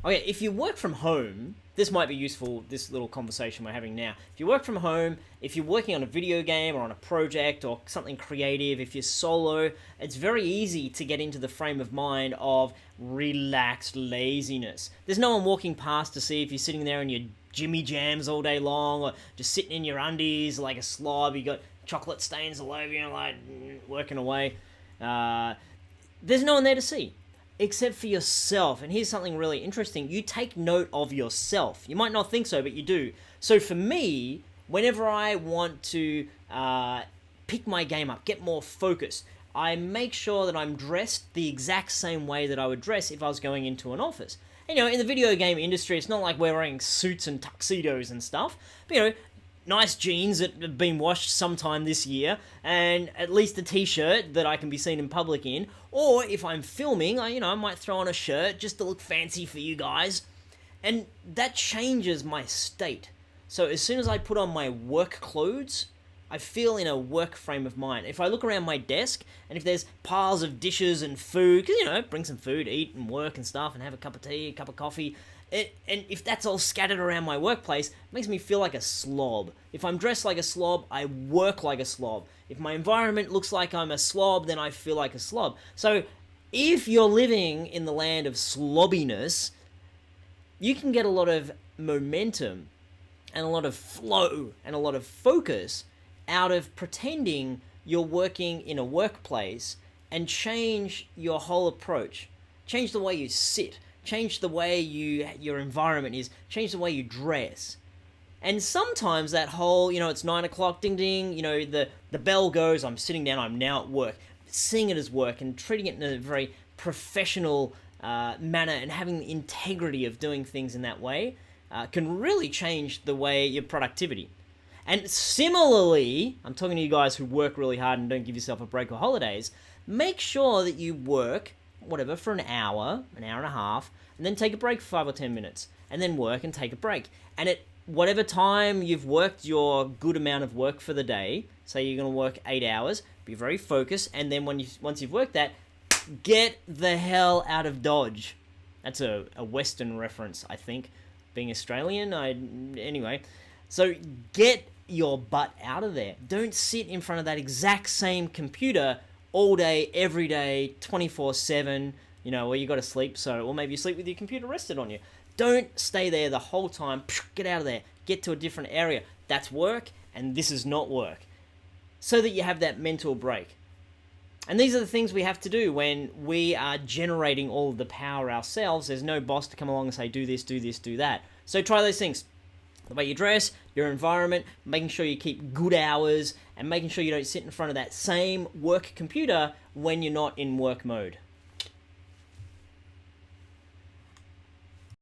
Okay, if you work from home, this might be useful, this little conversation we're having now. If you work from home, if you're working on a video game or on a project or something creative, if you're solo, it's very easy to get into the frame of mind of relaxed laziness. There's no one walking past to see if you're sitting there in your Jimmy Jams all day long, or just sitting in your undies like a slob, you got chocolate stains all over you, like, working away. There's no one there to see except for yourself. And here's something really interesting. You take note of yourself. You might not think so, but you do. So for me, whenever I want to pick my game up, get more focused, I make sure that I'm dressed the exact same way that I would dress if I was going into an office. And, in the video game industry, it's not like we're wearing suits and tuxedos and stuff. But, nice jeans that have been washed sometime this year, and at least a t-shirt that I can be seen in public in. Or if I'm filming, I might throw on a shirt just to look fancy for you guys. And that changes my state. So as soon as I put on my work clothes, I feel in a work frame of mind. If I look around my desk, and if there's piles of dishes and food, because, bring some food, eat and work and stuff, and have a cup of tea, a cup of coffee, and if that's all scattered around my workplace, it makes me feel like a slob. If I'm dressed like a slob, I work like a slob. If my environment looks like I'm a slob, then I feel like a slob. So if you're living in the land of slobbiness, you can get a lot of momentum and a lot of flow and a lot of focus out of pretending you're working in a workplace, and change your whole approach. Change the way you sit. Change the way your environment is. Change the way you dress. And sometimes that whole, it's 9 o'clock, ding ding, the bell goes, I'm sitting down, I'm now at work. Seeing it as work and treating it in a very professional manner, and having the integrity of doing things in that way can really change the way your productivity. And similarly, I'm talking to you guys who work really hard and don't give yourself a break or holidays, make sure that you work, whatever, for an hour and a half, and then take a break for 5 or 10 minutes, and then work and take a break. And at whatever time you've worked your good amount of work for the day, say you're going to work 8 hours, be very focused, and then once you've worked that, get the hell out of Dodge. That's a Western reference, I think. Being Australian, anyway. So get your butt out of there. Don't sit in front of that exact same computer all day, every day, 24/7, where you got to sleep, or maybe you sleep with your computer rested on you. Don't stay there the whole time. Get out of there. Get to a different area. That's work, and this is not work. So that you have that mental break. And these are the things we have to do when we are generating all of the power ourselves. There's no boss to come along and say, do this, do this, do that. So try those things. The way you dress, your environment, making sure you keep good hours, and making sure you don't sit in front of that same work computer when you're not in work mode.